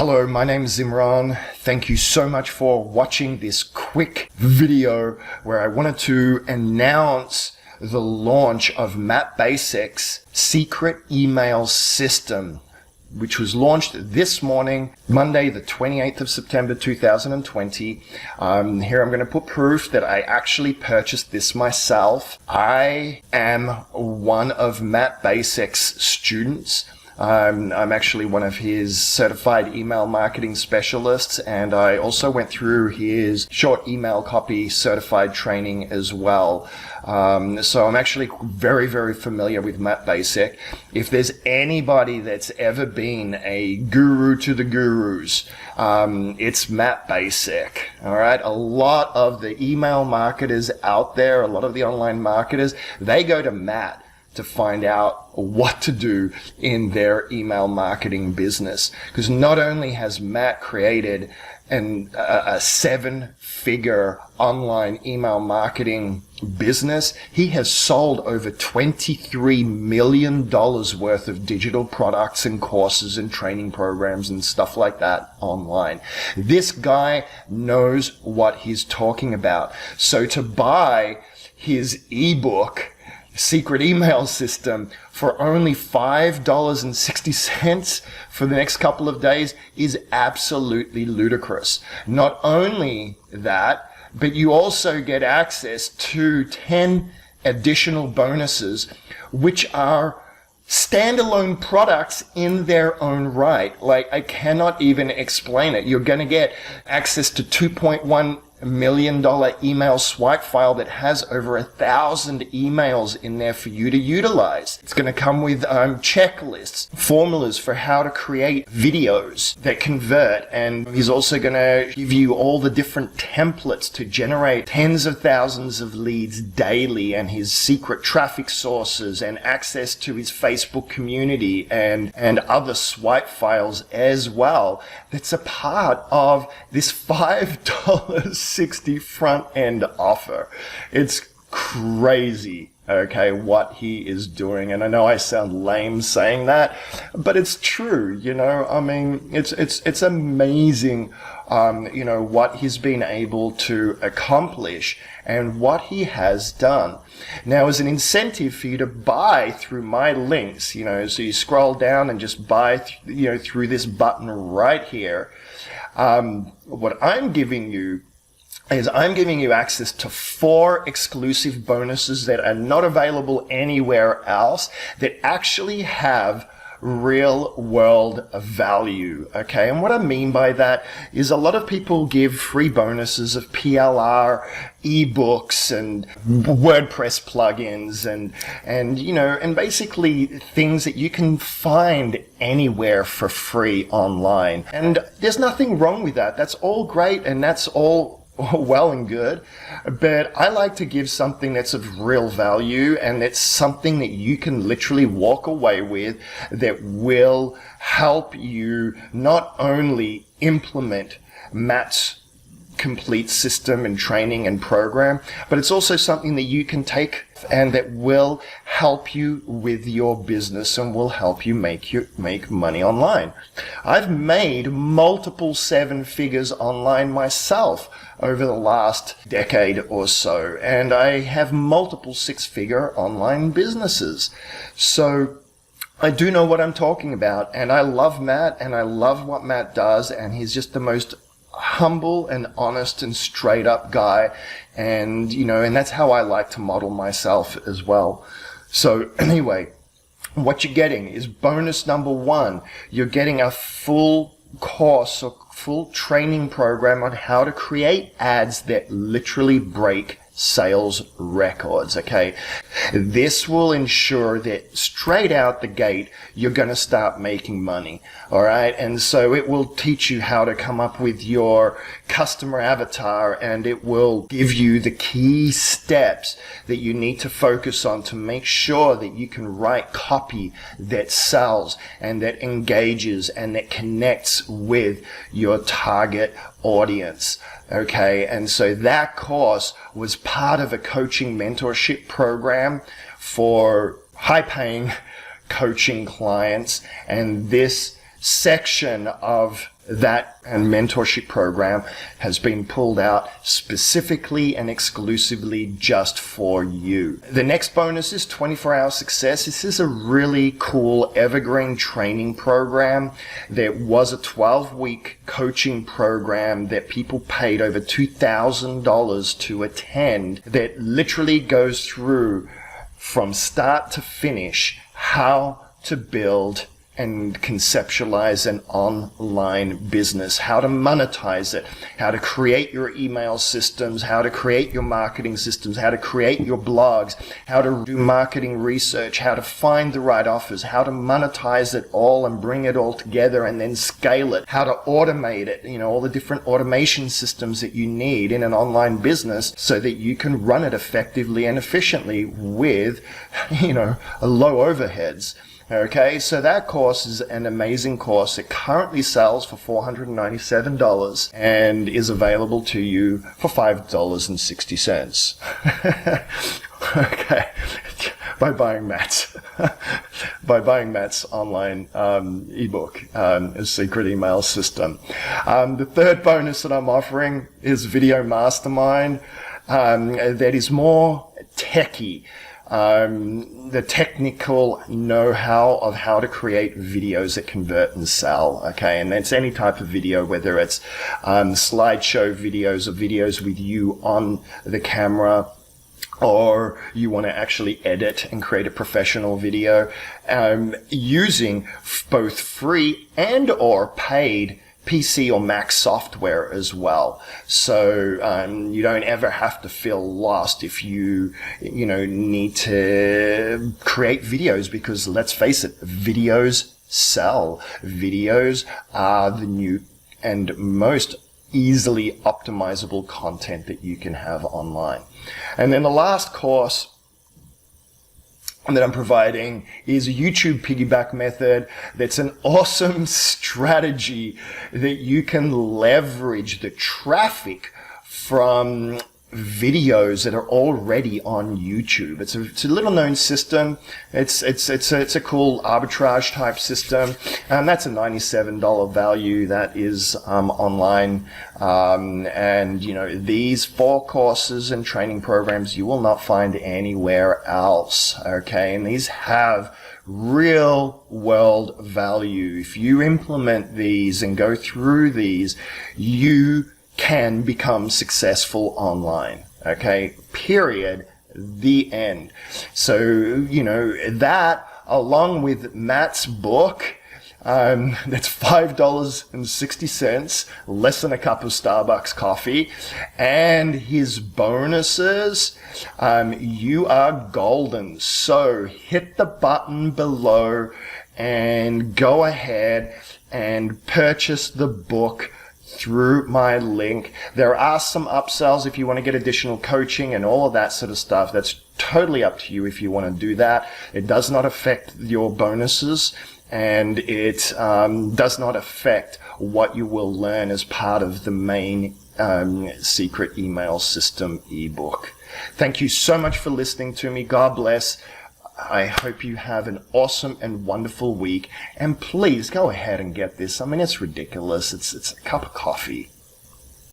Hello, my name is Imran. Thank you so much for watching this quick video where I wanted to announce the launch of Matt Basic's secret email system, which was launched this morning, Monday, the 28th of September, 2020. Here I'm going to put proof that I actually purchased this myself. I am one of Matt Basic's students. I'm actually one of his certified email marketing specialists, and I also went through his short email copy certified training as well. So I'm actually very, very familiar with Matt Basic. If there's anybody that's ever been a guru to the gurus, it's Matt Basic. All right. A lot of the email marketers out there, a lot of the online marketers, they go to Matt to find out what to do in their email marketing business. Because not only has Matt created a seven-figure online email marketing business, he has sold over $23 million worth of digital products and courses and training programs and stuff like that online. This guy knows what he's talking about. So to buy his ebook, Secret Email System, for only $5.60 for the next couple of days is absolutely ludicrous. Not only that, but you also get access to 10 additional bonuses, which are standalone products in their own right. Like, I cannot even explain it. You're going to get access to $2.1 million email swipe file that has over 1,000 emails in there for you to utilize. It's going to come with checklists, formulas for how to create videos that convert, and he's also going to give you all the different templates to generate tens of thousands of leads daily, and his secret traffic sources, and access to his Facebook community and other swipe files as well. That's a part of this $5.60 front end offer. It's crazy, okay, what he is doing. And I know I sound lame saying that, but it's true, you know. I mean, it's amazing, you know, what he's been able to accomplish and what he has done. Now, as an incentive for you to buy through my links, you know, so you scroll down and just buy, you know, through this button right here. What I'm giving you is I'm giving you access to 4 exclusive bonuses that are not available anywhere else, that actually have real world value. Okay. And what I mean by that is a lot of people give free bonuses of PLR, ebooks, and WordPress plugins, and you know, and basically things that you can find anywhere for free online. And there's nothing wrong with that. That's all great, and that's all well and good, but I like to give something that's of real value, and that's something that you can literally walk away with that will help you not only implement Matt's complete system and training and program, but it's also something that you can take and that will help you with your business and will help you make money online. I've made multiple 7 figures online myself over the last decade or so, and I have multiple 6-figure online businesses. So I do know what I'm talking about, and I love Matt, and I love what Matt does, and he's just the most humble and honest and straight up guy. And, you know, and that's how I like to model myself as well. So anyway, what you're getting is bonus number 1. You're getting a full course or full training program on how to create ads that literally break sales records. Okay, this will ensure that straight out the gate you're going to start making money. All right, and so it will teach you how to come up with your customer avatar, and it will give you the key steps that you need to focus on to make sure that you can write copy that sells and that engages and that connects with your target audience. Okay, and so that course was part of a coaching mentorship program for high-paying coaching clients, and this section of that and mentorship program has been pulled out specifically and exclusively just for you. The next bonus is 24-hour success. This is a really cool evergreen training program. There was a 12-week coaching program that people paid over $2,000 to attend that literally goes through from start to finish how to build and conceptualize an online business, how to monetize it, how to create your email systems, how to create your marketing systems, how to create your blogs, how to do marketing research, how to find the right offers, how to monetize it all and bring it all together and then scale it, how to automate it, all the different automation systems that you need in an online business so that you can run it effectively and efficiently with, low overheads. Okay, so that course is an amazing course. It currently sells for $497 and is available to you for $5.60. Okay, by buying Matt's online ebook, A Secret Email System. The third bonus that I'm offering is Video Mastermind. That is more techie. The technical know-how of how to create videos that convert and sell, okay? And that's any type of video, whether it's slideshow videos or videos with you on the camera, or you want to actually edit and create a professional video, using both free and or paid PC or Mac software as well. So you don't ever have to feel lost if you need to create videos, because let's face it, videos sell. Videos are the new and most easily optimizable content that you can have online. And then the last course that I'm providing is a YouTube piggyback method. That's an awesome strategy that you can leverage the traffic from videos that are already on YouTube. It's a little known system. It's a cool arbitrage type system, and that's a $97 value that is online. And these 4 courses and training programs you will not find anywhere else. Okay, and these have real world value. If you implement these and go through these, you can become successful online. Okay, period. The end. So, that along with Matt's book, that's $5.60, less than a cup of Starbucks coffee, and his bonuses, you are golden. So hit the button below and go ahead and purchase the book through my link. There are some upsells if you want to get additional coaching and all of that sort of stuff. That's totally up to you if you want to do that. It does not affect your bonuses, and it does not affect what you will learn as part of the main Secret Email System ebook. Thank you so much for listening to me. God bless. I hope you have an awesome and wonderful week. And please go ahead and get this. I mean, it's ridiculous. It's a cup of coffee.